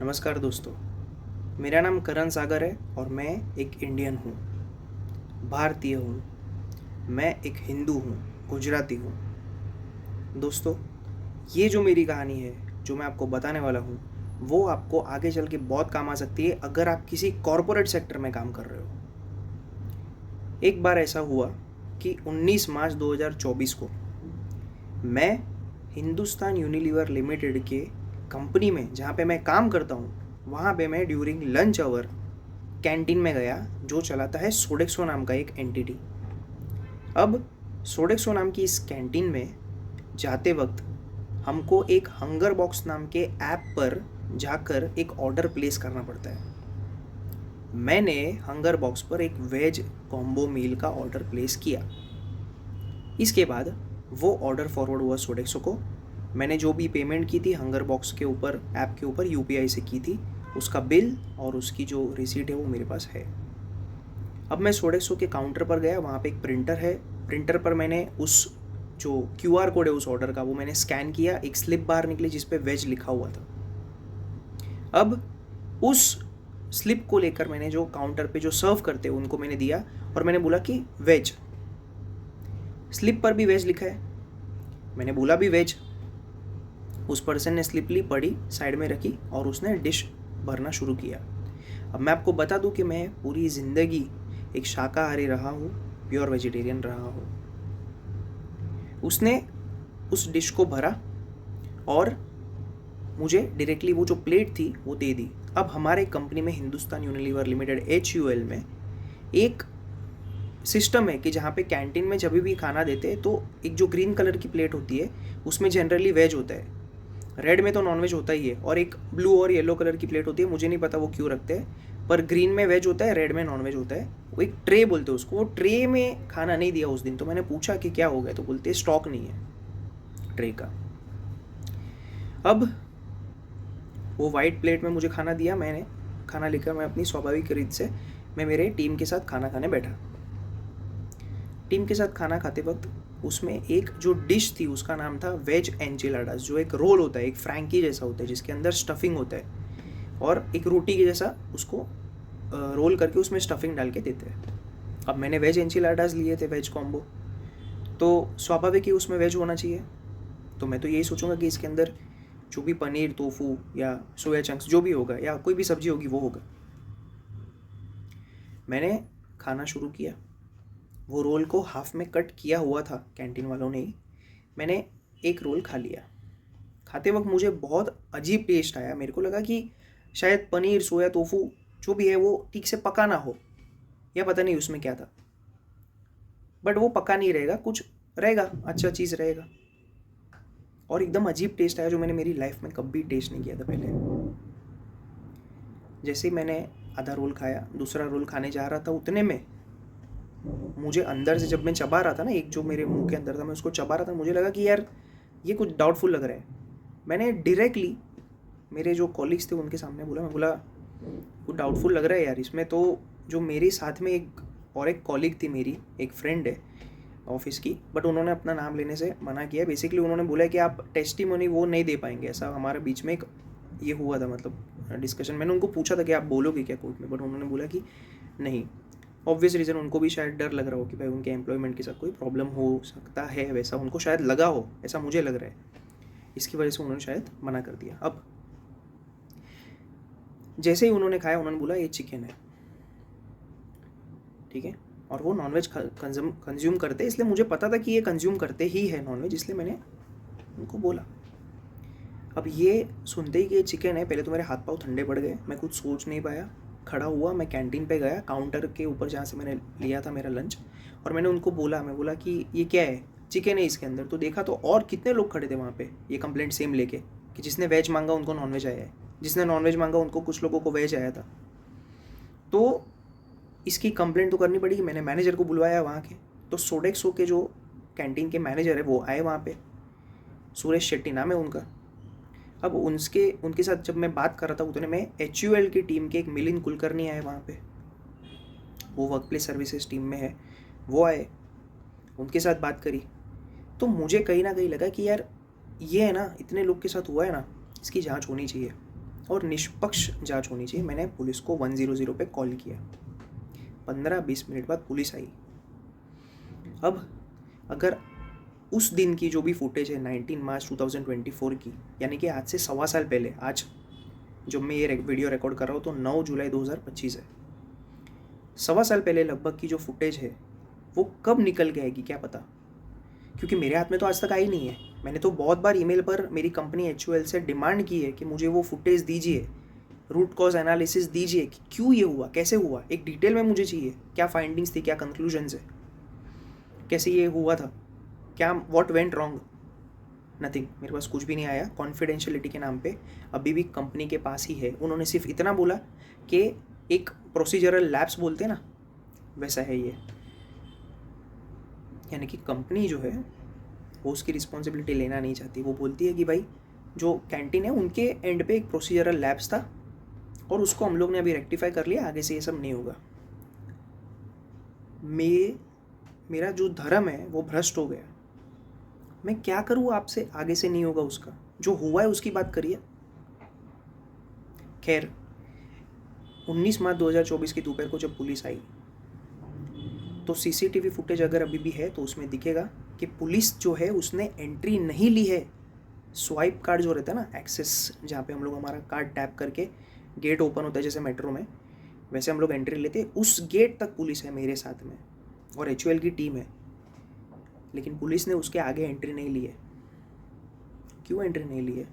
नमस्कार दोस्तों। मेरा नाम करण सागर है और मैं एक इंडियन हूँ, भारतीय हूँ। मैं एक हिंदू हूँ, गुजराती हूँ। दोस्तों, ये जो मेरी कहानी है, जो मैं आपको बताने वाला हूँ, वो आपको आगे चल के बहुत काम आ सकती है अगर आप किसी कॉरपोरेट सेक्टर में काम कर रहे हो। एक बार ऐसा हुआ कि 19 मार्च 2024 को मैं हिंदुस्तान यूनिलीवर लिमिटेड के कंपनी में जहाँ पे मैं काम करता हूँ, वहाँ पे मैं ड्यूरिंग लंच आवर कैंटीन में गया, जो चलाता है सोडेक्सो नाम का एक एंटिटी। अब सोडेक्सो नाम की इस कैंटीन में जाते वक्त हमको एक हंगर बॉक्स नाम के ऐप पर जाकर एक ऑर्डर प्लेस करना पड़ता है। मैंने हंगर बॉक्स पर एक वेज कॉम्बो मील का ऑर्डर प्लेस किया। इसके बाद वो ऑर्डर फॉरवर्ड हुआ सोडेक्सो को। मैंने जो भी पेमेंट की थी हंगर बॉक्स के ऊपर, ऐप के ऊपर यूपीआई से की थी, उसका बिल और उसकी जो रिसीट है वो मेरे पास है। अब मैं सोडेक्सो के काउंटर पर गया, वहाँ पे एक प्रिंटर है। प्रिंटर पर मैंने उस जो क्यूआर कोड है उस ऑर्डर का, वो मैंने स्कैन किया। एक स्लिप बाहर निकली जिस पे वेज लिखा हुआ था। अब उस स्लिप को लेकर मैंने जो काउंटर पे जो सर्व करते हैं उनको मैंने दिया और मैंने बोला कि वेज। स्लिप पर भी वेज लिखा है, मैंने बोला भी वेज। उस पर्सन ने स्लिप ली, पढ़ी, साइड में रखी और उसने डिश भरना शुरू किया। अब मैं आपको बता दूं कि मैं पूरी ज़िंदगी एक शाकाहारी रहा हूँ, प्योर वेजिटेरियन रहा हूँ। उसने उस डिश को भरा और मुझे डायरेक्टली वो जो प्लेट थी वो दे दी। अब हमारे कंपनी में, हिंदुस्तान यूनिलीवर लिमिटेड HUL में, एक सिस्टम है कि जहाँ पे कैंटीन में जब भी खाना देते हैं तो एक जो ग्रीन कलर की प्लेट होती है उसमें जनरली वेज होता है, रेड में तो नॉनवेज होता ही है, और एक ब्लू और येलो कलर की प्लेट होती है, मुझे नहीं पता वो क्यों रखते हैं, पर ग्रीन में वेज होता है, रेड में नॉनवेज होता है। वो एक ट्रे बोलते हैं उसको। वो ट्रे में खाना नहीं दिया उस दिन, तो मैंने पूछा कि क्या हो गया, तो बोलते स्टॉक नहीं है ट्रे का। अब वो वाइट प्लेट में मुझे खाना दिया। मैंने खाना लेकर मैं अपनी स्वाभाविक रीत से मैं मेरे टीम के साथ खाना खाने बैठा। टीम के साथ खाना खाते वक्त उसमें एक जो डिश थी उसका नाम था वेज एंचिलाडास, जो एक रोल होता है, एक फ्रैंकी जैसा होता है जिसके अंदर स्टफिंग होता है और एक रोटी के जैसा उसको रोल करके उसमें स्टफिंग डाल के देते हैं। अब मैंने वेज एंचिलाडास लिए थे, वेज कॉम्बो, तो स्वाभाविक ही उसमें वेज होना चाहिए। तो मैं तो यही सोचूंगा कि इसके अंदर जो भी पनीर, टोफू या सोया चंक्स जो भी होगा या कोई भी सब्जी होगी वो होगा। मैंने खाना शुरू किया। वो रोल को हाफ में कट किया हुआ था कैंटीन वालों ने ही। मैंने एक रोल खा लिया। खाते वक्त मुझे बहुत अजीब टेस्ट आया। मेरे को लगा कि शायद पनीर, सोया, टोफू जो भी है वो ठीक से पका ना हो, या पता नहीं उसमें क्या था, बट वो पका नहीं रहेगा, कुछ रहेगा, अच्छा चीज़ रहेगा। और एकदम अजीब टेस्ट आया जो मैंने मेरी लाइफ में कभी टेस्ट नहीं किया था पहले। जैसे ही मैंने आधा रोल खाया, दूसरा रोल खाने जा रहा था, उतने में मुझे अंदर से, जब मैं चबा रहा था ना, एक जो मेरे मुंह के अंदर था, मैं उसको चबा रहा था, मुझे लगा कि यार ये कुछ डाउटफुल लग रहा है। मैंने डायरेक्टली मेरे जो कॉलीग्स थे उनके सामने बोला, मैं बोला कुछ डाउटफुल लग रहा है यार इसमें। तो जो मेरे साथ में एक कॉलीग थी, मेरी एक फ्रेंड है ऑफिस की, बट उन्होंने अपना नाम लेने से मना किया। बेसिकली उन्होंने बोला कि आप टेस्टिमोनी वो नहीं दे पाएंगे, ऐसा हमारे बीच में एक ये हुआ था, मतलब डिस्कशन। मैंने उनको पूछा था कि आप बोलोगे क्या कोर्ट में, बट उन्होंने बोला कि नहीं। ऑब्वियस रीज़न, उनको भी शायद डर लग रहा हो कि भाई उनके एम्प्लॉयमेंट के साथ कोई प्रॉब्लम हो सकता है, वैसा उनको शायद लगा हो, ऐसा मुझे लग रहा है। इसकी वजह से उन्होंने शायद मना कर दिया। अब जैसे ही उन्होंने खाया, उन्होंने बोला ये चिकन है, ठीक है, और वो नॉनवेज कंज्यूम करते, इसलिए मुझे पता था कि ये कंज्यूम करते ही है नॉनवेज, इसलिए मैंने उनको बोला। अब ये सुनते ही कि ये चिकन है, पहले तो मेरे हाथ पाँव ठंडे पड़ गए, मैं कुछ सोच नहीं पाया। खड़ा हुआ, मैं कैंटीन पे गया, काउंटर के ऊपर जहाँ से मैंने लिया था मेरा लंच, और मैंने उनको बोला, मैं बोला कि ये क्या है, चिकन है इसके अंदर। तो देखा तो और कितने लोग खड़े थे वहाँ पे ये कंप्लेंट सेम लेके, कि जिसने वेज मांगा उनको नॉनवेज आया है, जिसने नॉनवेज मांगा उनको, कुछ लोगों को वेज आया था। तो इसकी कंप्लेंट तो करनी पड़ेगी। मैंने मैनेजर को बुलवाया वहाँ के। तो सोडेक्सो के जो कैंटीन के मैनेजर है वो आए वहाँ पे, सुरेश शेट्टी नाम है उनका। अब उनके साथ जब मैं बात कर रहा था, उतने में HUL की टीम के एक मिलिंद कुलकर्णी आए वहाँ पे, वो वर्क प्लेस सर्विसेज टीम में है, वो आए, उनके साथ बात करी। तो मुझे कहीं ना कहीं लगा कि यार ये है ना, इतने लोग के साथ हुआ है ना, इसकी जांच होनी चाहिए। और निष्पक्ष जांच होनी चाहिए। मैंने पुलिस को 100 पे कॉल किया। 15-20 मिनट बाद पुलिस आई। अब अगर उस दिन की जो भी फुटेज है 19 मार्च 2024 की, यानी कि आज से 1.25 साल पहले, आज जो मैं ये वीडियो रिकॉर्ड कर रहा हूँ तो 9 जुलाई 2025 है, 1.25 साल पहले लगभग की जो फुटेज है वो कब निकल के आएगी क्या पता, क्योंकि मेरे हाथ में तो आज तक आई नहीं है। मैंने तो बहुत बार ईमेल पर मेरी कंपनी HUL से डिमांड की है कि मुझे वो फुटेज दीजिए, रूट कॉज एनालिसिस दीजिए कि क्यों ये हुआ, कैसे हुआ, एक डिटेल में मुझे चाहिए। क्या फाइंडिंग्स थी, क्या कंक्लूजन्स है, कैसे ये हुआ था, क्या व्हाट वेंट रॉन्ग। नथिंग, मेरे पास कुछ भी नहीं आया। कॉन्फिडेंशियलिटी के नाम पे अभी भी कंपनी के पास ही है। उन्होंने सिर्फ इतना बोला कि एक प्रोसीजरल लैप्स बोलते हैं ना, वैसा है ये। यानी कि कंपनी जो है वो उसकी रिस्पॉन्सिबिलिटी लेना नहीं चाहती। वो बोलती है कि भाई जो कैंटीन है उनके एंड पे एक प्रोसीजरल लैप्स था और उसको हम लोग ने अभी रेक्टिफाई कर लिया, आगे से ये सब नहीं होगा। मेरा जो धर्म है वो भ्रष्ट हो गया। मैं क्या करूँ आपसे, आगे से नहीं होगा उसका, जो हुआ है उसकी बात करिए। खैर, 19 मार्च 2024 की दोपहर को जब पुलिस आई तो CCTV फुटेज अगर अभी भी है तो उसमें दिखेगा कि पुलिस जो है उसने एंट्री नहीं ली है। स्वाइप कार्ड जो रहता है ना, एक्सेस, जहाँ पे हम लोग हमारा कार्ड टैप करके गेट ओपन होता है जैसे मेट्रो में, वैसे हम लोग एंट्री लेते हैं। उस गेट तक पुलिस है मेरे साथ में और HUL की टीम है, लेकिन पुलिस ने उसके आगे एंट्री नहीं ली है। क्यों एंट्री नहीं ली है?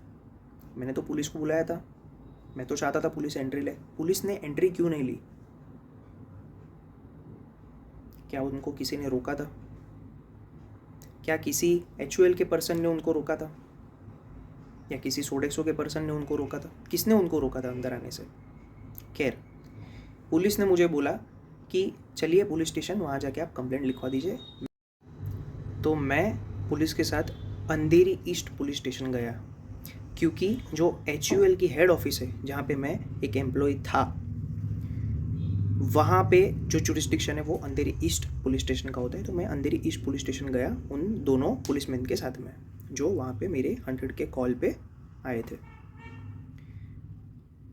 मैंने तो पुलिस को बुलाया था, मैं तो चाहता था पुलिस एंट्री ले। पुलिस ने एंट्री क्यों नहीं ली? क्या उनको किसी ने रोका था? क्या किसी HUL के पर्सन ने उनको रोका था, या किसी सोडेक्सो के पर्सन ने उनको रोका था? किसने उनको रोका था अंदर आने से? खैर, पुलिस ने मुझे बोला कि चलिए पुलिस स्टेशन, वहाँ जाके आप कंप्लेंट लिखवा दीजिए। तो मैं पुलिस के साथ अंधेरी ईस्ट पुलिस स्टेशन गया, क्योंकि जो HUL की हेड ऑफिस है जहाँ पे मैं एक एम्प्लॉय था, वहाँ पे जो जुरिस्डिक्शन है वो अंधेरी ईस्ट पुलिस स्टेशन का होता है। तो मैं अंधेरी ईस्ट पुलिस स्टेशन गया उन दोनों पुलिसमैन के साथ में, जो वहाँ पे मेरे 100 के कॉल पे आए थे।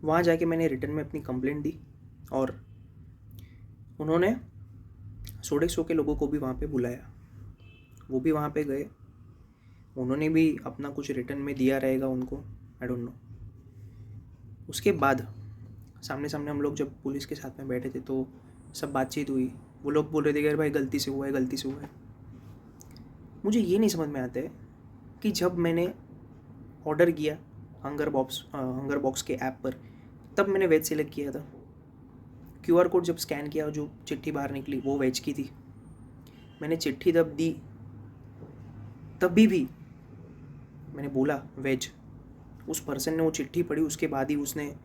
वहाँ जाके मैंने रिटर्न में अपनी कंप्लेंट दी और उन्होंने सोडेक्सो के लोगों को भी वहाँ पे बुलाया। वो भी वहाँ पे गए, उन्होंने भी अपना कुछ रिटर्न में दिया रहेगा उनको, आई डोंट नो। उसके बाद सामने सामने हम लोग जब पुलिस के साथ में बैठे थे तो सब बातचीत हुई। वो लोग बोल रहे थे कि भाई गलती से हुआ है, गलती से हुआ है। मुझे ये नहीं समझ में आता है कि जब मैंने ऑर्डर किया हंगर बॉक्स के ऐप पर, तब मैंने वेज सेलेक्ट किया था। QR कोड जब स्कैन किया, जो चिट्ठी बाहर निकली वो वेज की थी। मैंने चिट्ठी तब दी, तभी भी मैंने बोला वेज। उस पर्सन ने वो चिट्ठी पढ़ी, उसके बाद ही उसने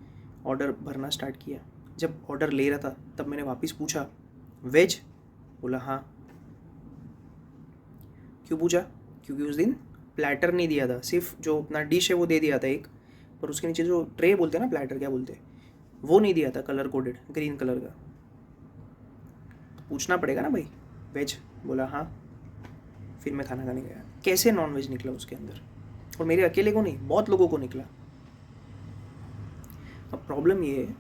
ऑर्डर भरना स्टार्ट किया। जब ऑर्डर ले रहा था तब मैंने वापस पूछा वेज, बोला हाँ। क्यों पूछा? क्योंकि उस दिन प्लेटर नहीं दिया था, सिर्फ जो अपना डिश है वो दे दिया था एक, पर उसके नीचे जो ट्रे बोलते हैं ना, प्लेटर क्या बोलते हैं, वो नहीं दिया था, कलर कोडेड ग्रीन कलर का। पूछना पड़ेगा ना भाई, वेज, बोला हाँ। फिर मैं खाना खाने गया। कैसे नॉन वेज निकला उसके अंदर? और मेरे अकेले को नहीं, बहुत लोगों को निकला। अब प्रॉब्लम ये है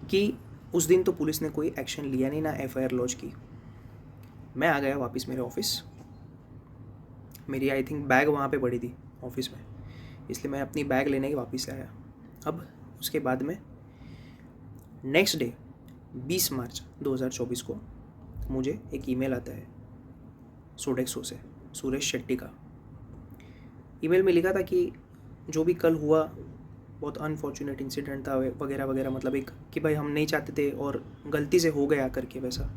कि उस दिन तो पुलिस ने कोई एक्शन लिया नहीं, ना FIR लॉन्च की। मैं आ गया वापस मेरे ऑफिस। मेरी आई थिंक बैग वहाँ पे पड़ी थी ऑफिस में, इसलिए मैं अपनी बैग लेने के वापस आया। अब उसके बाद में नेक्स्ट डे 20 मार्च 2024 को मुझे एक ईमेल आता है सोडेक्सो से, सुरेश शेट्टी का। ईमेल में लिखा था कि जो भी कल हुआ बहुत अनफॉर्चुनेट इंसिडेंट था वगैरह वगैरह, मतलब एक कि भाई हम नहीं चाहते थे और गलती से हो गया करके, वैसा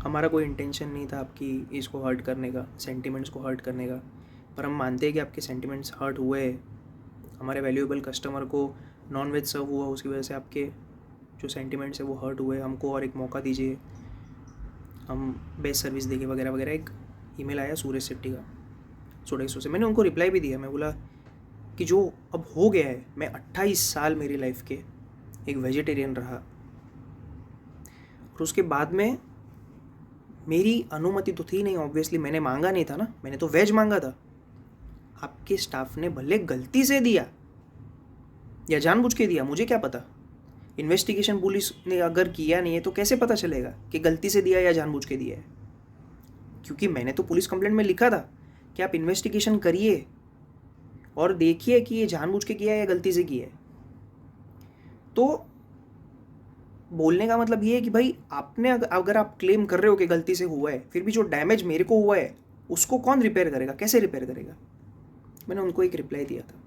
हमारा कोई इंटेंशन नहीं था आपकी इसको हर्ट करने का, सेंटिमेंट्स को हर्ट करने का, पर हम मानते हैं कि आपके सेंटिमेंट्स हर्ट हुए। हमारे वैल्यूएबल कस्टमर को नॉन वेज सर्व हुआ, उसकी वजह से आपके जो सेंटिमेंट्स है वो हर्ट हुए। हमको और एक मौका दीजिए, हम बेस्ट सर्विस देंगे वगैरह वगैरह। एक ईमेल आया सूरज शेट्टी का सोडेक्सो से। मैंने उनको रिप्लाई भी दिया। मैं बोला कि जो अब हो गया है, मैं 28 साल मेरी लाइफ के एक वेजिटेरियन रहा, और उसके बाद में मेरी अनुमति तो थी नहीं, ऑब्वियसली मैंने मांगा नहीं था ना, मैंने तो वेज मांगा था। आपके स्टाफ ने भले गलती से दिया, या जानबूझ के दिया, मुझे क्या पता। इन्वेस्टिगेशन पुलिस ने अगर किया नहीं है तो कैसे पता चलेगा कि गलती से दिया या जानबूझ के दिया है? क्योंकि मैंने तो पुलिस कंप्लेंट में लिखा था कि आप इन्वेस्टिगेशन करिए और देखिए कि ये जानबूझ के किया है या गलती से किया है। तो बोलने का मतलब ये है कि भाई आपने अगर आप क्लेम कर रहे हो कि गलती से हुआ है, फिर भी जो डैमेज मेरे को हुआ है उसको कौन रिपेयर करेगा, कैसे रिपेयर करेगा? मैंने उनको एक रिप्लाई दिया था।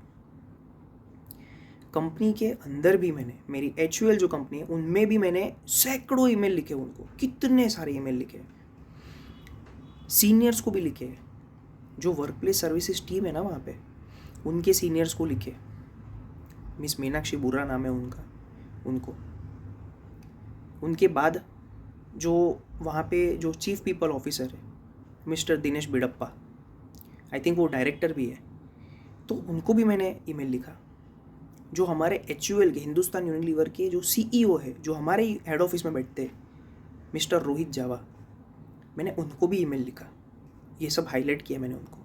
कंपनी के अंदर भी मैंने, मेरी HUL जो कंपनी है उनमें भी मैंने सैकड़ों ईमेल लिखे उनको, कितने सारे ईमेल लिखे, सीनियर्स को भी लिखे, जो वर्क प्लेस सर्विसेज टीम है ना वहाँ पे, उनके सीनियर्स को लिखे। मिस मीनाक्षी बुर्रा नाम है उनका, उनको। उनके बाद जो वहाँ पे जो चीफ पीपल ऑफिसर है मिस्टर दिनेश बिडप्पा, आई थिंक वो डायरेक्टर भी है, तो उनको भी मैंने ईमेल लिखा। जो हमारे HUL के, हिंदुस्तान यूनिलीवर के जो CEO है, जो हमारे हेड ऑफिस में बैठते हैं, मिस्टर रोहित जावा, मैंने उनको भी ईमेल लिखा। ये सब हाईलाइट किया मैंने उनको।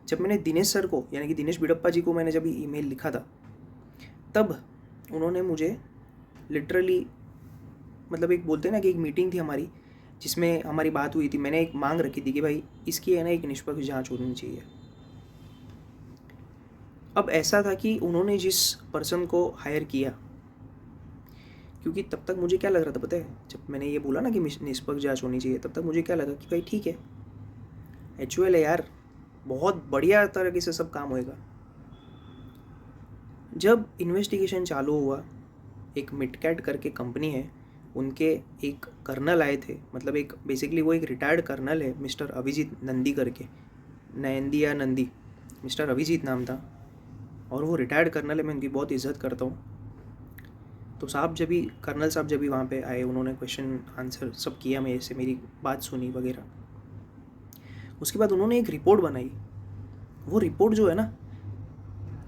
जब मैंने दिनेश सर को, यानी कि दिनेश बिडप्पा जी को मैंने जब ईमेल लिखा था, तब उन्होंने मुझे लिटरली, मतलब एक बोलते हैं ना कि एक मीटिंग थी हमारी जिसमें हमारी बात हुई थी। मैंने एक मांग रखी थी कि भाई इसकी है ना एक निष्पक्ष जांच होनी चाहिए। अब ऐसा था कि उन्होंने जिस पर्सन को हायर किया, क्योंकि तब तक मुझे क्या लग रहा था पता है, जब मैंने ये बोला ना कि निष्पक्ष जांच होनी चाहिए, तब तक मुझे क्या लगा कि भाई ठीक है, HUL है यार, बहुत बढ़िया तरीके से सब काम होएगा। जब इन्वेस्टिगेशन चालू हुआ, एक मिडकैट करके कंपनी है, उनके एक कर्नल आए थे, मतलब एक बेसिकली वो एक रिटायर्ड कर्नल है, मिस्टर अभिजीत नंदी करके, नंदी या नंदी, मिस्टर अभिजीत नाम था, और वो रिटायर्ड कर्नल है, मैं उनकी बहुत इज्जत करता हूँ। तो साहब जब भी, कर्नल साहब जब भी वहाँ पे आए, उन्होंने क्वेश्चन आंसर सब किया, मेरे से मेरी बात सुनी वगैरह। उसके बाद उन्होंने एक रिपोर्ट बनाई। वो रिपोर्ट जो है ना,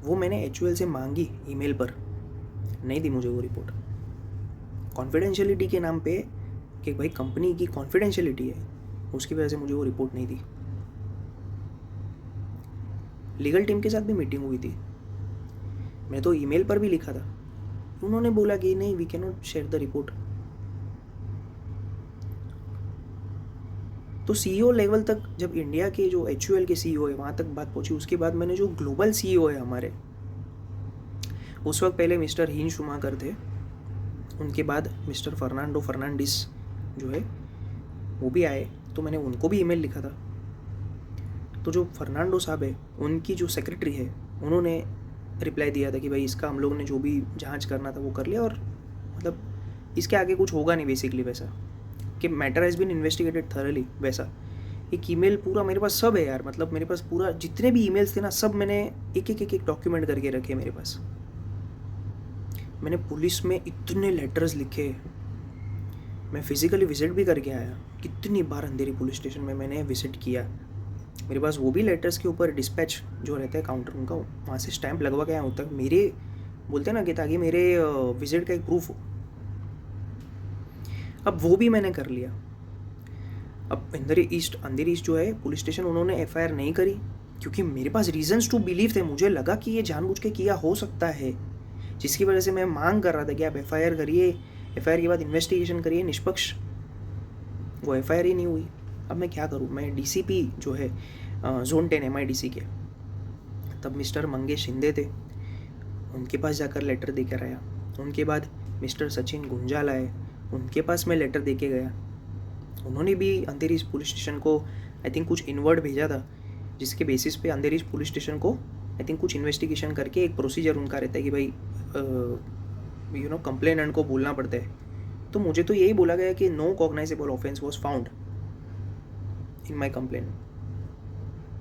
वो मैंने HUL से मांगी ईमेल पर, नहीं दी मुझे वो रिपोर्ट। कॉन्फिडेंशियलिटी के नाम पे, कि भाई कंपनी की कॉन्फिडेंशियलिटी है, उसकी वजह से मुझे वो रिपोर्ट नहीं दी। लीगल टीम के साथ भी मीटिंग हुई थी, मैं तो ईमेल पर भी लिखा था, उन्होंने बोला कि नहीं, we can not share the report. तो CEO लेवल तक, जब इंडिया के जो HUL के CEO है वहाँ तक बात पहुँची, उसके बाद मैंने जो ग्लोबल CEO है हमारे, उस वक्त पहले मिस्टर हिन शुमाकर थे, उनके बाद मिस्टर फर्नांडो फर्नांडिस जो है वो भी आए, तो मैंने उनको भी ईमेल लिखा था। तो जो फर्नांडो साहब है, उनकी जो सेक्रेटरी है, उन्होंने रिप्लाई दिया था कि भाई इसका हम लोग ने जो भी जांच करना था वो कर लिया, और मतलब इसके आगे कुछ होगा नहीं, बेसिकली वैसा कि matter has been investigated thoroughly, वैसा एक ईमेल पूरा मेरे पास सब है यार। मतलब मेरे पास पूरा जितने भी ईमेल्स थे ना, सब मैंने एक डॉक्यूमेंट करके रखे मेरे पास। मैंने पुलिस में इतने लेटर्स लिखे, मैं फिज़िकली विज़िट भी करके आया, कितनी बार अंधेरी पुलिस स्टेशन में मैंने विज़िट किया। मेरे पास वो भी लेटर्स के ऊपर डिस्पैच जो रहता है काउंटर उनका, वहाँ से स्टैंप लगवा के आया हूँ तक, मेरे बोलते हैं ना कि ताकि मेरे विज़िट का एक प्रूफ हो। अब वो भी मैंने कर लिया। अब अंधेरी ईस्ट जो है पुलिस स्टेशन, उन्होंने FIR नहीं करी, क्योंकि मेरे पास रीजंस टू बिलीव थे। मुझे लगा कि ये जानबूझ के किया हो सकता है, जिसकी वजह से मैं मांग कर रहा था कि आप FIR करिए, FIR के बाद इन्वेस्टिगेशन करिए निष्पक्ष। वो FIR ही नहीं हुई। अब मैं क्या करूँ? मैं DCP जो है Zone 10 MIDC के, तब मिस्टर मंगेश शिंदे थे, उनके पास जाकर लेटर देकर आया। उनके बाद मिस्टर सचिन गुंजाल आए, उनके पास मैं लेटर देके गया। उन्होंने भी अंधेरी पुलिस स्टेशन को आई थिंक कुछ इनवर्ड भेजा था, जिसके बेसिस पे अंधेरी पुलिस स्टेशन को आई थिंक कुछ इन्वेस्टिगेशन करके एक प्रोसीजर उनका रहता है कि भाई कंप्लेनेंट को बोलना पड़ता है। तो मुझे तो यही बोला गया कि no cognizable offence was found in my complain,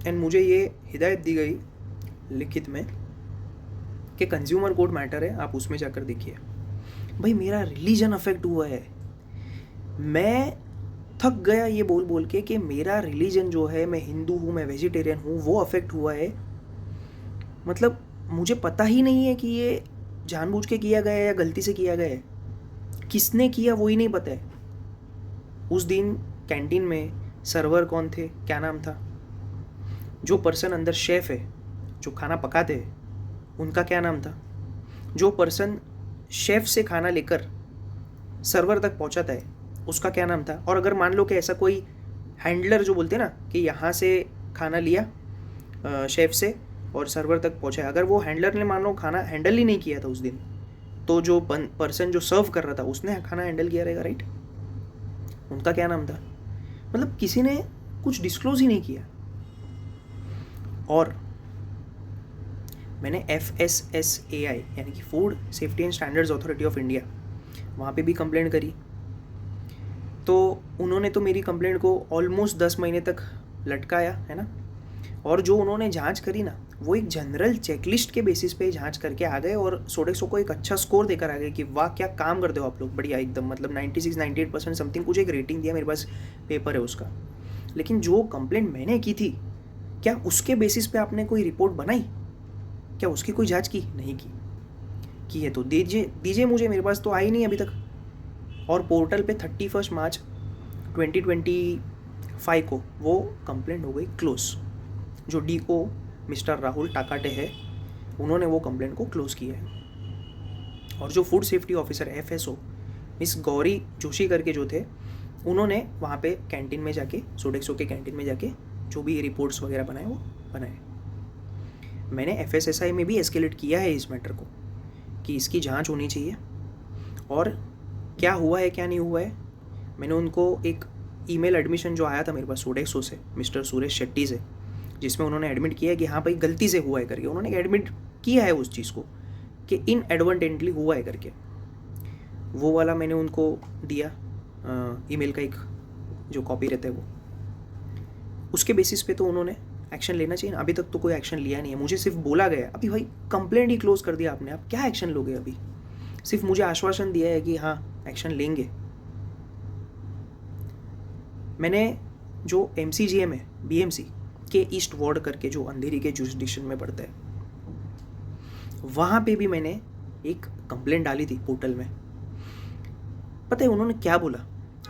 and मुझे ये हिदायत दी गई लिखित में कि कंज्यूमर कोर्ट मैटर है, आप उसमें जाकर देखिए। भाई मेरा रिलीजन अफेक्ट हुआ है, मैं थक गया ये बोल बोल के कि मेरा रिलीजन जो है, मैं हिंदू हूँ, मैं वेजिटेरियन हूँ, वो अफेक्ट हुआ है। मतलब मुझे पता ही नहीं है कि ये जानबूझ के किया गया है या गलती से किया गया है, किसने किया वो ही नहीं पता है। उस दिन कैंटीन में सर्वर कौन थे, क्या नाम था, जो पर्सन अंदर शेफ है जो खाना पकाते हैं, उनका क्या नाम था? जो पर्सन शेफ से खाना लेकर सर्वर तक पहुंचाता है उसका क्या नाम था? और अगर मान लो कि ऐसा कोई हैंडलर जो बोलते हैं ना कि यहाँ से खाना लिया शेफ से और सर्वर तक पहुंचाया, अगर वो हैंडलर ने मान लो खाना हैंडल ही नहीं किया था उस दिन, तो जो पर्सन जो सर्व कर रहा था उसने खाना हैंडल किया रहेगा, राइट? उनका क्या नाम था? मतलब किसी ने कुछ डिस्क्लोज ही नहीं किया। और मैंने FSSAI यानी कि food safety and standards authority of India, वहाँ पे भी कंप्लेंट करी। तो उन्होंने तो मेरी कंप्लेंट को ऑलमोस्ट 10 महीने तक लटकाया, है ना। और जो उन्होंने जांच करी ना, वो एक जनरल चेकलिस्ट के बेसिस पे जांच करके आ गए और सोडेक्सो को एक अच्छा स्कोर देकर आ गए कि वाह क्या काम करते हो आप लोग, बढ़िया एकदम, मतलब 96-98% समथिंग कुछ एक रेटिंग दिया, मेरे पास पेपर है उसका। लेकिन जो कंप्लेंट मैंने की थी, क्या उसके बेसिस पे आपने कोई रिपोर्ट बनाई? क्या उसकी कोई जांच की? नहीं की है तो दीजिए मुझे, मेरे पास तो आई नहीं अभी तक। और पोर्टल पे 31 मार्च 2025 को वो कंप्लेंट हो गई क्लोज। जो DO मिस्टर राहुल टाकाटे है, उन्होंने वो कंप्लेंट को क्लोज किया है। और जो food safety officer FSO miss Gauri Joshi करके जो थे, उन्होंने वहाँ पे कैंटीन में जाके, सोडेक्सो के कैंटीन में जाके जो भी रिपोर्ट्स वगैरह बनाए वो बनाए। मैंने FSSAI में भी एस्केलेट किया है इस मैटर को कि इसकी जांच होनी चाहिए और क्या हुआ है क्या नहीं हुआ है। मैंने उनको एक ईमेल एडमिशन जो आया था मेरे पास सोडेक्सो से मिस्टर सुरेश शेट्टी से, जिसमें उन्होंने एडमिट किया है कि हाँ भाई गलती से हुआ है करके, उन्होंने एडमिट किया है उस चीज़ को कि इनएडवर्टेंटली हुआ है करके, वो वाला मैंने उनको दिया ईमेल का एक जो कॉपी रहता है वो। उसके बेसिस पे तो उन्होंने एक्शन लेना चाहिए ना। अभी तक तो कोई एक्शन लिया नहीं है, मुझे सिर्फ बोला गया अभी भाई कंप्लेंट ही क्लोज कर दिया आपने, आप क्या एक्शन लोगे? अभी सिर्फ मुझे आश्वासन दिया है कि हाँ एक्शन लेंगे। मैंने जो MCGM है BMC के ईस्ट वार्ड करके जो अंधेरी के जुरिसडिक्शन में पड़ता है, वहाँ पे भी मैंने एक कंप्लेंट डाली थी पोर्टल में। पता है उन्होंने क्या बोला?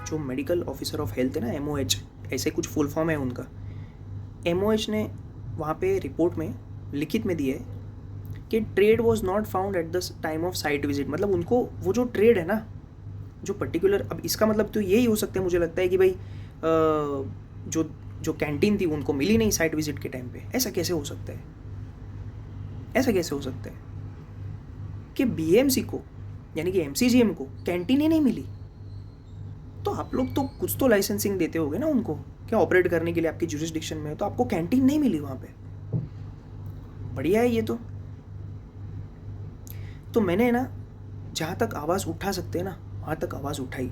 जो मेडिकल ऑफिसर ऑफ हेल्थ है ना, MOH ऐसे कुछ फुल फॉर्म है उनका, MOH ने वहाँ पे रिपोर्ट में लिखित में दिया है कि trade was not found at the time of site visit. मतलब उनको वो जो ट्रेड है ना, जो पर्टिकुलर, अब इसका मतलब तो यही हो सकता है मुझे लगता है कि भाई जो कैंटीन थी उनको मिली नहीं साइट विजिट के टाइम पे। ऐसा कैसे हो सकता है? ऐसा कैसे हो सकता है कि BMC को यानी कि MCGM को कैंटीन ही नहीं मिली? तो आप लोग तो कुछ तो लाइसेंसिंग देते होगे ना उनको, क्या ऑपरेट करने के लिए आपकी जुरिसडिक्शन में, तो आपको कैंटीन नहीं मिली वहाँ पे। बढ़िया है ये तो मैंने ना जहाँ तक आवाज़ उठा सकते हैं ना वहाँ तक आवाज़ उठाई।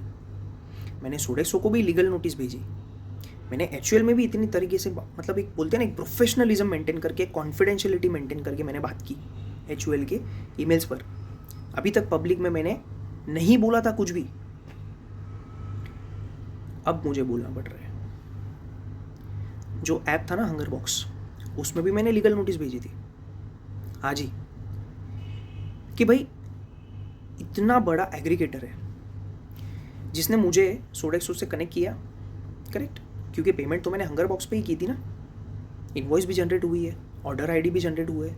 मैंने सोडेक्सो को भी लीगल नोटिस भेजी। मैंने HUL में भी इतनी तरीके से, मतलब एक बोलते हैं ना एक प्रोफेशनलिज्म मेंटेन करके, कॉन्फिडेंशियलिटी मेंटेन करके मैंने बात की HUL के ईमेल्स पर। अभी तक पब्लिक में मैंने नहीं बोला था कुछ भी, अब मुझे बोलना पड़ रहा है। जो ऐप था ना हंगर बॉक्स, उसमें भी मैंने लीगल नोटिस भेजी थी आज ही कि भाई इतना बड़ा एग्रीगेटर है जिसने मुझे सोडेक्सो से कनेक्ट किया, करेक्ट, क्योंकि पेमेंट तो मैंने हंगर बॉक्स पे ही की थी ना, इनवॉइस भी जनरेट हुई है, ऑर्डर आईडी भी जनरेट हुआ है।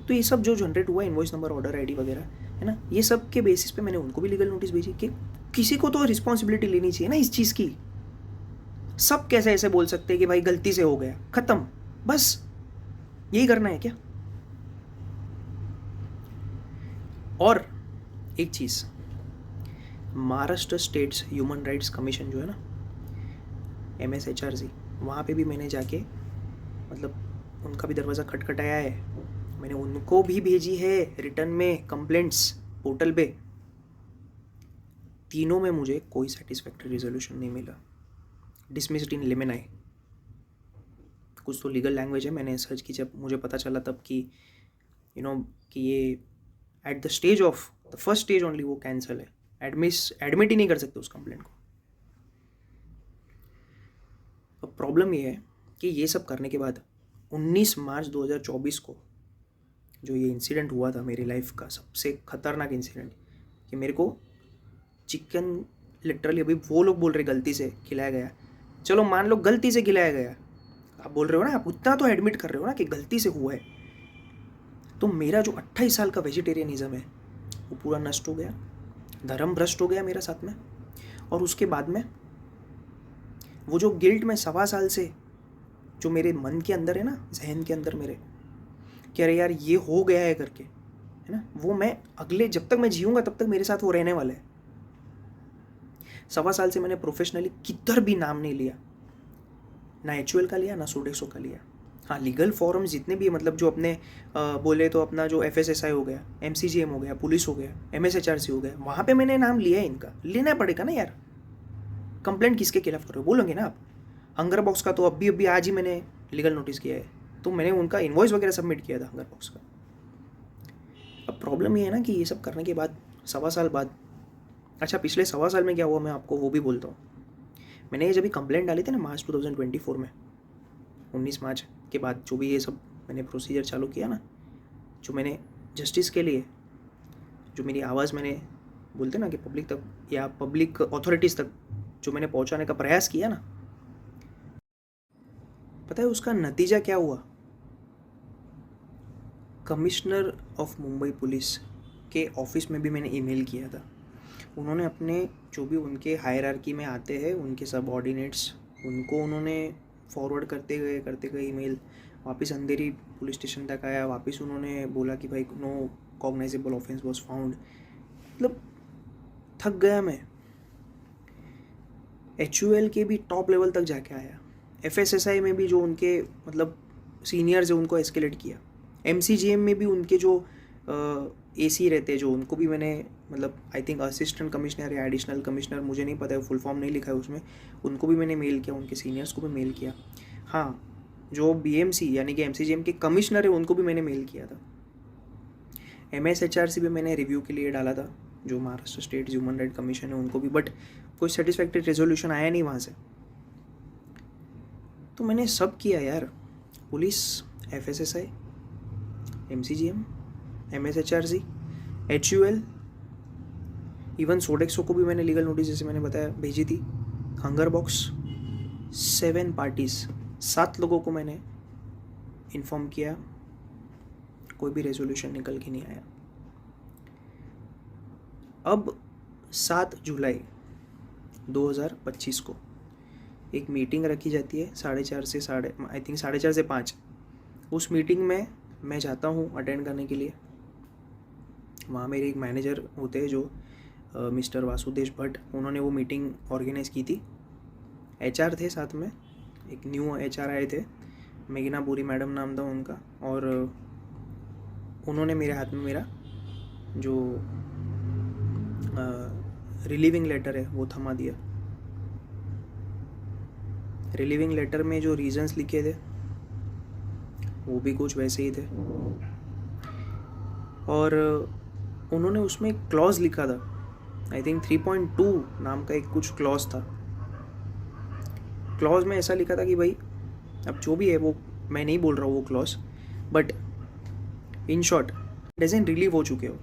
तो ये सब जो जनरेट हुआ है, इनवॉइस नंबर, ऑर्डर आईडी वगैरह, है ना, ये सब के बेसिस पे मैंने उनको भी लीगल नोटिस भेजी कि किसी को तो रिस्पॉन्सिबिलिटी लेनी चाहिए ना इस चीज़ की। सब कैसे ऐसे बोल सकते हैं कि भाई गलती से हो गया, खत्म, बस यही करना है क्या? और एक चीज़, Maharashtra states human rights commission जो है ना, MSHRC, वहाँ पे भी मैंने जाके, मतलब उनका भी दरवाज़ा खटखटाया है। मैंने उनको भी भेजी है रिटर्न में कंप्लेंट्स पोर्टल पे। तीनों में मुझे कोई सेटिस्फैक्टरी रिजोल्यूशन नहीं मिला। डिसमिस्ड इन लिमिनाई, कुछ तो लीगल लैंग्वेज है, मैंने सर्च की जब मुझे पता चला तब कि कि ये at the stage of the first stage only वो कैंसिल है, एडमिट ही नहीं कर सकते उस कंप्लेंट को। अब प्रॉब्लम ये है कि ये सब करने के बाद 19 मार्च 2024 को जो ये इंसिडेंट हुआ था मेरी लाइफ का सबसे खतरनाक इंसिडेंट, कि मेरे को चिकन लिटरली, अभी वो लोग बोल रहे गलती से खिलाया गया, चलो मान लो गलती से खिलाया गया, आप बोल रहे हो ना, आप उतना तो एडमिट कर रहे हो ना कि गलती से हुआ है, तो मेरा जो 28 साल का वेजिटेरियनिज़्म है वो पूरा नष्ट हो गया, धर्म भ्रष्ट हो गया मेरा साथ में। और उसके बाद में वो जो गिल्ट में 1.25 साल से जो मेरे मन के अंदर है ना, जहन के अंदर मेरे, कि अरे यार ये हो गया है करके, है ना, वो मैं अगले जब तक मैं जीऊँगा तब तक मेरे साथ वो रहने वाला है। 1.25 साल से मैंने प्रोफेशनली किधर भी नाम नहीं लिया, ना HUL का लिया, ना सोडेक्सो का लिया। हाँ, लीगल फॉर्म्स जितने भी मतलब जो अपने बोले तो अपना जो FSSI हो गया, MCGM हो गया, पुलिस हो गया, MSHRC हो गया, वहाँ पे मैंने नाम लिया है इनका, लेना पड़ेगा ना यार। कंप्लेंट किसके खिलाफ करो बोलोगे ना आप। हंगर बॉक्स का तो अभी आज ही मैंने लीगल नोटिस किया है, तो मैंने उनका इन्वॉइस वगैरह सबमिट किया था हंगर बॉक्स का। अब प्रॉब्लम ये है ना कि ये सब करने के बाद 1.25 साल बाद, अच्छा पिछले 1.25 साल में क्या हुआ मैं आपको वो भी बोलता हूँ। मैंने ये जब भी कंप्लेंट डाली थी ना मार्च 2024 में, 19 मार्च के बाद जो भी ये सब मैंने प्रोसीजर चालू किया ना, जो मैंने जस्टिस के लिए जो मेरी आवाज़ मैंने बोलते ना कि पब्लिक तक या पब्लिक अथॉरिटीज़ तक जो मैंने पहुंचाने का प्रयास किया ना, पता है उसका नतीजा क्या हुआ। कमिश्नर ऑफ मुंबई पुलिस के ऑफिस में भी मैंने ईमेल किया था। उन्होंने अपने जो भी उनके हायरार्की में आते हैं उनके सबऑर्डिनेट्स, उनको उन्होंने फॉरवर्ड करते गए ईमेल। वापस अंधेरी पुलिस स्टेशन तक आया, वापस उन्होंने बोला कि भाई no cognizable offence was found. मतलब थक गया मैं। HUL के भी टॉप लेवल तक जाके आया, FSSI में भी जो उनके मतलब सीनियर्स है उनको एस्केलेट किया, MCGM में भी उनके जो AC रहते जो उनको भी मैंने मतलब आई थिंक असिस्टेंट कमिश्नर या एडिशनल कमिश्नर, मुझे नहीं पता है, फुल फॉर्म नहीं लिखा है उसमें, उनको भी मैंने मेल किया, उनके सीनियर्स को भी मेल किया। हाँ, जो BMC यानी कि MCGM के कमिश्नर है उनको भी मैंने मेल किया था। MSHRC भी मैंने रिव्यू के लिए डाला था, जो Maharashtra state human right commission है उनको भी, बट कोई सेटिस्फैक्टरी रेजोल्यूशन आया नहीं वहाँ से। तो मैंने सब किया यार, police, FSSI, MCGM, MSHRC, HUL, even Sodexo को भी मैंने लीगल नोटिस जैसे मैंने बताया भेजी थी। हंगर बॉक्स 7 पार्टीज, 7 लोगों को मैंने इन्फॉर्म किया, कोई भी रेजोल्यूशन निकल के नहीं आया। अब 7 जुलाई 2025 को एक मीटिंग रखी जाती है 4:30 से 5। उस मीटिंग में मैं जाता हूँ अटेंड करने के लिए। वहाँ मेरे एक मैनेजर होते हैं जो मिस्टर वासुदेश भट्ट, उन्होंने वो मीटिंग ऑर्गेनाइज़ की थी। HR थे साथ में, एक न्यू HR आए थे, मेघना पुरी मैडम नाम था उनका, और उन्होंने मेरे हाथ में मेरा जो रिलीविंग लेटर है वो थमा दिया। रिलीविंग लेटर में जो रीजंस लिखे थे वो भी कुछ वैसे ही थे, और उन्होंने उसमें एक क्लॉज लिखा था, आई थिंक 3.2 नाम का एक कुछ क्लॉज था। क्लॉज में ऐसा लिखा था कि भाई अब जो भी है वो मैं नहीं बोल रहा हूँ वो clause, but in short dozen relieve हो चुके हो,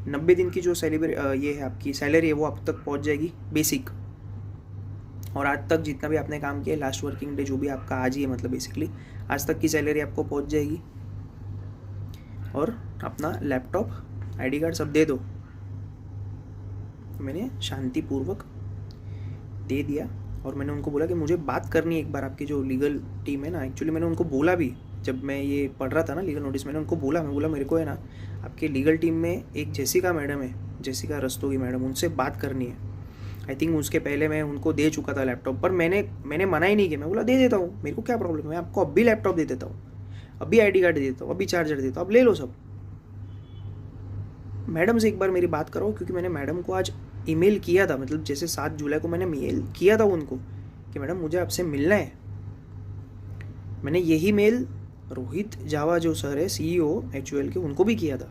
90 दिन की जो ये है आपकी सैलरी है वो आप तक पहुँच जाएगी बेसिक, और आज तक जितना भी आपने काम किया, लास्ट वर्किंग डे जो भी आपका आज ही है, मतलब बेसिकली आज तक की सैलरी आपको पहुँच जाएगी, और अपना लैपटॉप, ID कार्ड सब दे दो। मैंने शांतिपूर्वक दे दिया, और मैंने उनको बोला कि मुझे बात करनी है एक बार, आपकी जो लीगल टीम है ना, एक्चुअली मैंने उनको बोला भी, जब मैं ये पढ़ रहा था ना लीगल नोटिस, मैंने उनको बोला, मैं बोला मेरे को है ना आपके लीगल टीम में एक जेसिका मैडम है, जेसिका रस्तोगी मैडम, उनसे बात करनी है। आई थिंक उसके पहले मैं उनको दे चुका था लैपटॉप, पर मैंने मना ही नहीं किया, मैं बोला दे देता हूँ, मेरे को क्या प्रॉब्लम है, मैं आपको अभी लैपटॉप दे देता हूँ, अभी ID कार्ड दे देता हूँ, अभी चार्जर देता हूँ, अब ले लो सब। मैडम से एक बार मेरी बात करो, क्योंकि मैंने मैडम को आज ईमेल किया था, मतलब जैसे 7 जुलाई को मैंने मेल किया था उनको कि मैडम मुझे आपसे मिलना है। मैंने यही मेल रोहित जावा जो सर है CEO HUL के, उनको भी किया था,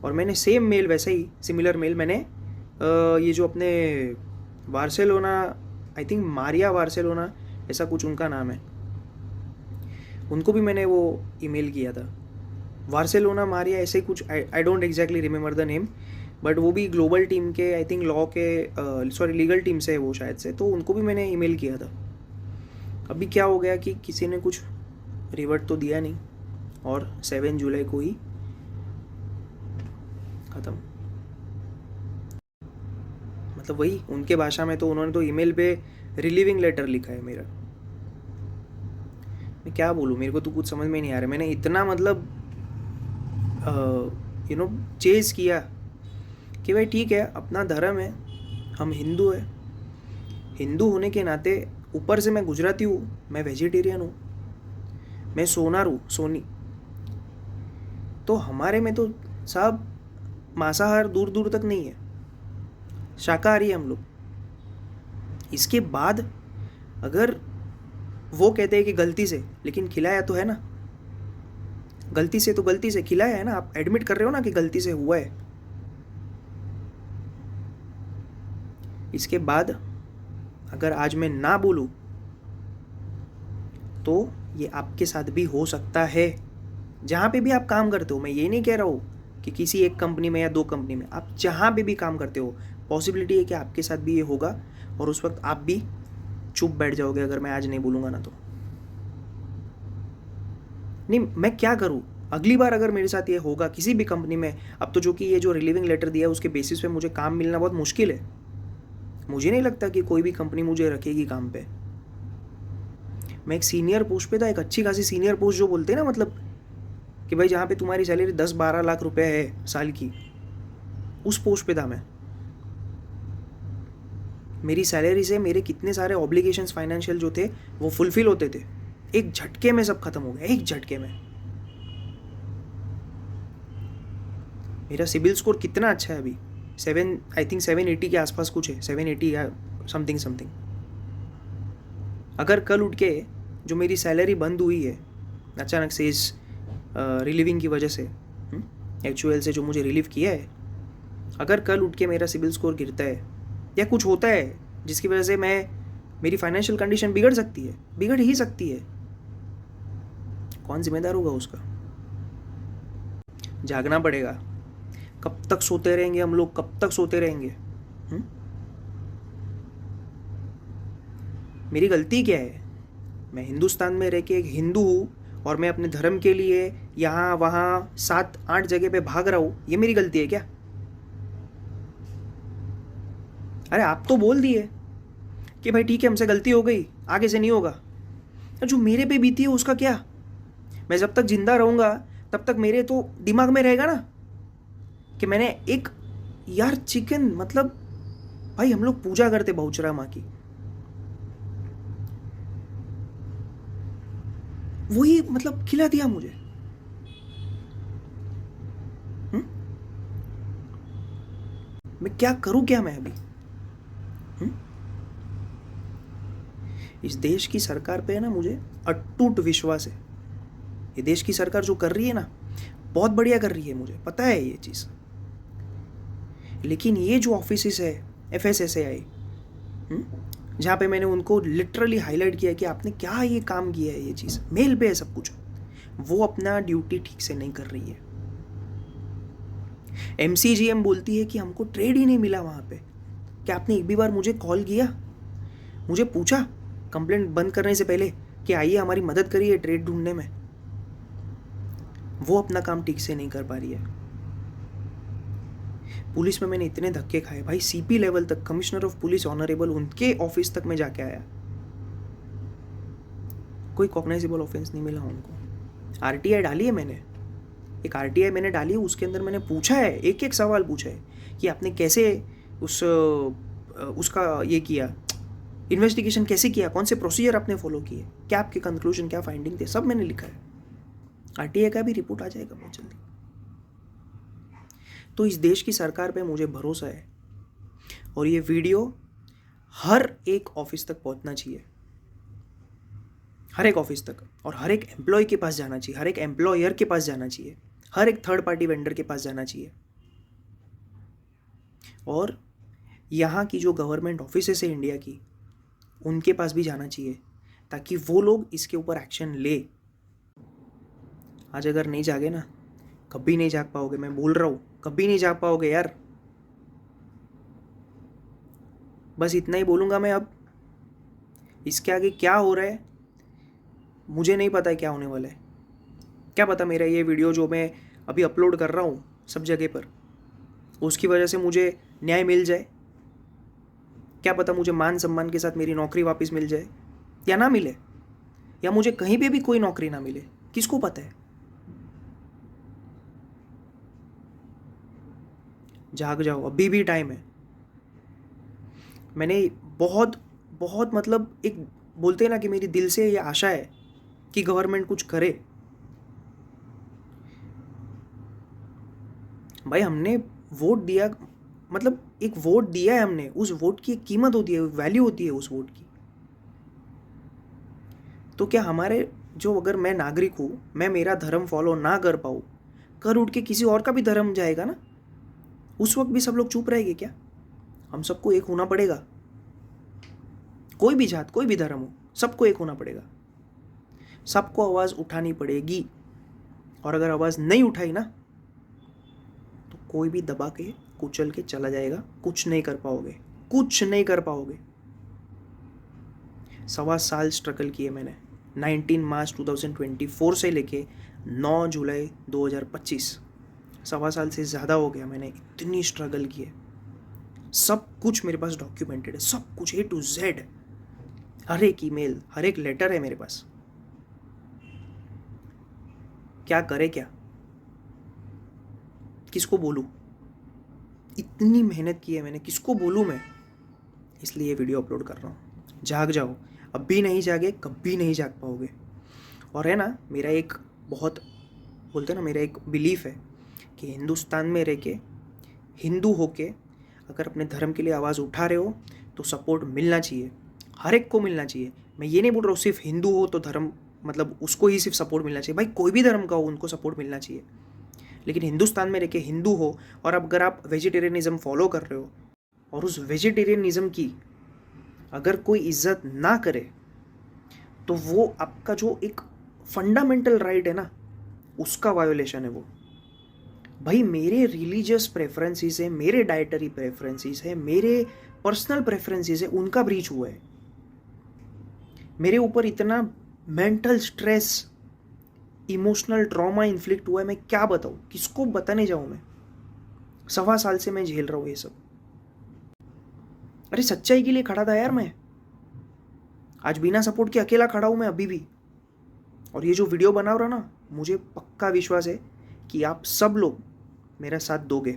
और मैंने सेम मेल वैसे ही सिमिलर मेल मैंने ये जो अपने Barcelona, I think Maria Barcelona ऐसा कुछ उनका नाम है, उनको भी मैंने वो ईमेल किया था। बार्सिलोना मारिया ऐसे कुछ, I don't exactly remember the name, but वो भी ग्लोबल टीम के, आई थिंक लॉ के लीगल टीम से है वो शायद से, तो उनको भी मैंने ईमेल किया था। अभी क्या हो गया कि किसी ने कुछ रिवर्ट तो दिया नहीं, और 7 जुलाई को ही ख़त्म। मतलब वही उनके भाषा में तो उन्होंने तो ईमेल पे रिलीविंग लेटर लिखा है मेरा। मैं क्या बोलूँ, मेरे को तो कुछ समझ में नहीं आ रहा। मैंने इतना मतलब चेज़ किया कि भाई ठीक है, अपना धर्म है, हम हिंदू है, हिंदू होने के नाते ऊपर से मैं गुजराती हूँ, मैं वेजिटेरियन हूँ, मैं सोनार हूँ, सोनी, तो हमारे में तो साहब मांसाहार दूर दूर तक नहीं है, शाकाहारी है हम लोग। इसके बाद अगर वो कहते हैं कि गलती से, लेकिन खिलाया तो है ना, गलती से तो गलती से खिलाया है ना, आप एडमिट कर रहे हो ना कि गलती से हुआ है। इसके बाद अगर आज मैं ना बोलूँ तो ये आपके साथ भी हो सकता है, जहाँ पे भी आप काम करते हो। मैं ये नहीं कह रहा हूँ कि किसी एक कंपनी में या 2 कंपनी में, आप जहाँ पे भी काम करते हो, पॉसिबिलिटी है कि आपके साथ भी ये होगा, और उस वक्त आप भी चुप बैठ जाओगे अगर मैं आज नहीं बोलूँगा ना तो। नहीं, मैं क्या करूँ, अगली बार अगर मेरे साथ ये होगा किसी भी कंपनी में, अब तो जो कि ये जो रिलीविंग लेटर दिया है उसके बेसिस पे मुझे काम मिलना बहुत मुश्किल है। मुझे नहीं लगता कि कोई भी कंपनी मुझे रखेगी काम पे। मैं एक सीनियर पोस्ट पे था, एक अच्छी खासी सीनियर पोस्ट जो बोलते हैं ना, मतलब कि भाई जहाँ पे तुम्हारी सैलरी 10-12 लाख रुपए है साल की, उस पोस्ट पे था मैं। मेरी सैलरी से मेरे कितने सारे ऑब्लिगेशंस फाइनेंशियल जो थे वो फुलफिल होते थे, एक झटके में सब खत्म हो गया, एक झटके में। मेरा सिबिल स्कोर कितना अच्छा है अभी, 780 के आसपास कुछ है, 780 या समथिंग समथिंग। अगर कल उठ के जो मेरी सैलरी बंद हुई है अचानक से इस रिलीविंग की वजह से, HUL से जो मुझे रिलीव किया है, अगर कल उठ के मेरा सिबिल स्कोर गिरता है या कुछ होता है जिसकी वजह से मेरी फाइनेंशियल कंडीशन बिगड़ सकती है, बिगड़ ही सकती है, कौन जिम्मेदार होगा उसका? जागना पड़ेगा। कब तक सोते रहेंगे हम लोग, कब तक सोते रहेंगे? मेरी गलती क्या है? मैं हिंदुस्तान में रह के एक हिंदू हूँ और मैं अपने धर्म के लिए यहाँ वहाँ 7-8 जगह पे भाग रहा हूँ, ये मेरी गलती है क्या? अरे आप तो बोल दिए कि भाई ठीक है, हमसे गलती हो गई, आगे से नहीं होगा। जो मेरे पे बीती है उसका क्या? मैं जब तक जिंदा रहूँगा तब तक मेरे तो दिमाग में रहेगा ना कि मैंने एक, यार चिकन, मतलब भाई हम लोग पूजा करते बहुचरा माँ की, वही मतलब खिला दिया मुझे। मैं क्या करूं, क्या मैं अभी? इस देश की सरकार पे है ना मुझे अटूट विश्वास है। ये देश की सरकार जो कर रही है ना, बहुत बढ़िया कर रही है, मुझे पता है ये चीज़। लेकिन ये जो ऑफिस है FSSAI, जहाँ पे मैंने उनको लिटरली हाईलाइट किया कि आपने क्या ये काम किया है, ये चीज़ मेल पे है सब कुछ, वो अपना ड्यूटी ठीक से नहीं कर रही है। MCGM बोलती है कि हमको ट्रेड ही नहीं मिला वहाँ पे। क्या आपने एक भी बार मुझे कॉल किया, मुझे पूछा कंप्लेंट बंद करने से पहले कि आइए हमारी मदद करिए ट्रेड ढूंढने में? वो अपना काम ठीक से नहीं कर पा रही है। पुलिस में मैंने इतने धक्के खाए भाई, CP लेवल तक, कमिश्नर ऑफ पुलिस ऑनरेबल, उनके ऑफिस तक मैं जाके आया, कोई कॉग्नाइजेबल ऑफेंस नहीं मिला उनको। RTI डाली है मैंने, एक RTI मैंने डाली है, उसके अंदर मैंने पूछा है, एक एक सवाल पूछा है कि आपने कैसे उसका ये किया, इन्वेस्टिगेशन कैसे किया, कौन से प्रोसीजर आपने फॉलो किए, क्या आपके कंक्लूजन, क्या फाइंडिंग थे, सब मैंने लिखा है। RTI का भी रिपोर्ट आ जाएगा बहुत जल्दी। तो इस देश की सरकार पे मुझे भरोसा है, और ये वीडियो हर एक ऑफिस तक पहुंचना चाहिए, हर एक ऑफिस तक, और हर एक एम्प्लॉय के पास जाना चाहिए, हर एक एम्प्लॉयर के पास जाना चाहिए, हर एक थर्ड पार्टी वेंडर के पास जाना चाहिए, और यहाँ की जो गवर्नमेंट ऑफिसेस है इंडिया की, उनके पास भी जाना चाहिए, ताकि वो लोग इसके ऊपर एक्शन ले। आज अगर नहीं जागे ना, कभी नहीं जाग पाओगे, मैं बोल रहा हूँ, कभी नहीं जाग पाओगे यार। बस इतना ही बोलूँगा मैं अब। इसके आगे क्या हो रहा है मुझे नहीं पता है क्या होने वाला है, क्या पता मेरा ये वीडियो जो मैं अभी अपलोड कर रहा हूँ सब जगह पर, उसकी वजह से मुझे न्याय मिल जाए। क्या पता मुझे मान सम्मान के साथ मेरी नौकरी वापस मिल जाए या ना मिले, या मुझे कहीं पे भी कोई नौकरी ना मिले, किसको पता है। जाग जाओ, अभी भी टाइम है। मैंने बहुत बहुत मतलब एक बोलते हैं ना कि मेरी दिल से ये आशा है कि गवर्नमेंट कुछ करे। भाई हमने वोट दिया, मतलब एक वोट दिया है हमने, उस वोट की एक कीमत होती है, वैल्यू होती है उस वोट की। तो क्या हमारे जो, अगर मैं नागरिक हूँ, मैं मेरा धर्म फॉलो ना कर पाऊँ, कर उठ के किसी और का भी धर्म जाएगा ना, उस वक्त भी सब लोग चुप रहेंगे क्या? हम सबको एक होना पड़ेगा। कोई भी जात, कोई भी धर्म हो, सबको एक होना पड़ेगा, सबको आवाज़ उठानी पड़ेगी। और अगर आवाज़ नहीं उठाई ना तो कोई भी दबा के कुचल के चला जाएगा, कुछ नहीं कर पाओगे, कुछ नहीं कर पाओगे। 1.25 साल स्ट्रगल किए मैंने, 19 मार्च 2024 से लेके 9 जुलाई 2025, 1.25 साल से ज़्यादा हो गया मैंने इतनी स्ट्रगल की है। सब कुछ मेरे पास डॉक्यूमेंटेड है, सब कुछ A to Z, हर एक ईमेल, हर एक लेटर है मेरे पास। क्या करे क्या, किसको बोलूँ? इतनी मेहनत की है मैंने, किसको बोलूँ मैं? इसलिए ये वीडियो अपलोड कर रहा हूँ। जाग जाओ, अब भी नहीं जागे कभी नहीं जाग पाओगे। और है ना, मेरा एक बहुत बोलते हैं ना, मेरा एक बिलीफ है कि हिंदुस्तान में रह के, हिंदू होके अगर अपने धर्म के लिए आवाज़ उठा रहे हो तो सपोर्ट मिलना चाहिए, हर एक को मिलना चाहिए। मैं ये नहीं बोल रहा हूँ सिर्फ हिंदू हो तो धर्म, मतलब उसको ही सिर्फ सपोर्ट मिलना चाहिए। भाई कोई भी धर्म का हो उनको सपोर्ट मिलना चाहिए, लेकिन हिंदुस्तान में रह के हिंदू हो और अगर आप वेजिटेरियनिज्म फॉलो कर रहे हो और उस वेजिटेरियनिज्म की अगर कोई इज्जत ना करे तो वो आपका जो एक फंडामेंटल राइट है ना, उसका वायोलेशन है वो। भाई मेरे रिलीजियस प्रेफरेंसेस है, मेरे डाइटरी प्रेफरेंसेस है, मेरे पर्सनल प्रेफरेंसेस है, उनका ब्रीच हुआ है। मेरे ऊपर इतना mental stress, emotional trauma inflict हुआ है, मैं क्या बताऊँ, किसको बताने जाऊँ मैं? 1.25 साल से मैं झेल रहा हूँ ये सब। अरे सच्चाई के लिए खड़ा था यार मैं, आज बिना सपोर्ट के अकेला खड़ा हूँ मैं अभी भी। और ये जो वीडियो बना रहा ना, मुझे पक्का विश्वास है कि आप सब लोग मेरा साथ दोगे,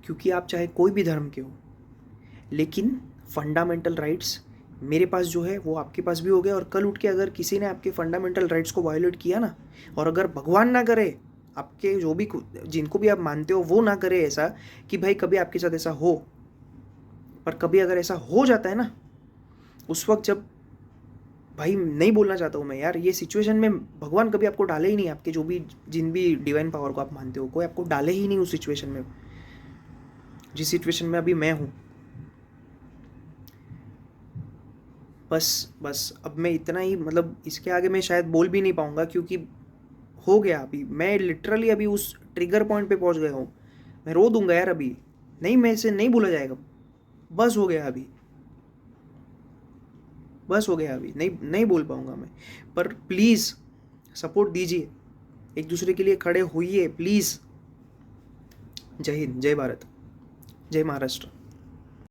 क्योंकि आप चाहे कोई भी धर्म के हो, लेकिन फंडामेंटल राइट्स मेरे पास जो है वो आपके पास भी हो गए। और कल उठ के अगर किसी ने आपके फंडामेंटल राइट्स को वायोलेट किया ना, और अगर भगवान ना करे, आपके जो भी जिनको भी आप मानते हो वो ना करे ऐसा कि भाई कभी आपके साथ ऐसा हो, पर कभी अगर ऐसा हो जाता है ना, उस वक्त जब, भाई नहीं बोलना चाहता हूँ मैं यार, ये सिचुएशन में भगवान कभी आपको डाले ही नहीं, आपके जो भी जिन भी डिवाइन पावर को आप मानते हो, कोई आपको डाले ही नहीं उस सिचुएशन में, जिस सिचुएशन में अभी मैं हूँ। बस अब मैं इतना ही, मतलब इसके आगे मैं शायद बोल भी नहीं पाऊँगा, क्योंकि हो गया अभी, मैं लिटरली अभी उस ट्रिगर पॉइंट पे पहुँच गया हूँ। मैं रो दूंगा यार अभी, नहीं मैं इसे नहीं बोला जाएगा, बस हो गया अभी, बस हो गया अभी, नहीं नहीं बोल पाऊँगा मैं। पर प्लीज़ सपोर्ट दीजिए, एक दूसरे के लिए खड़े होइए प्लीज़। जय हिंद, जय भारत, जय महाराष्ट्र।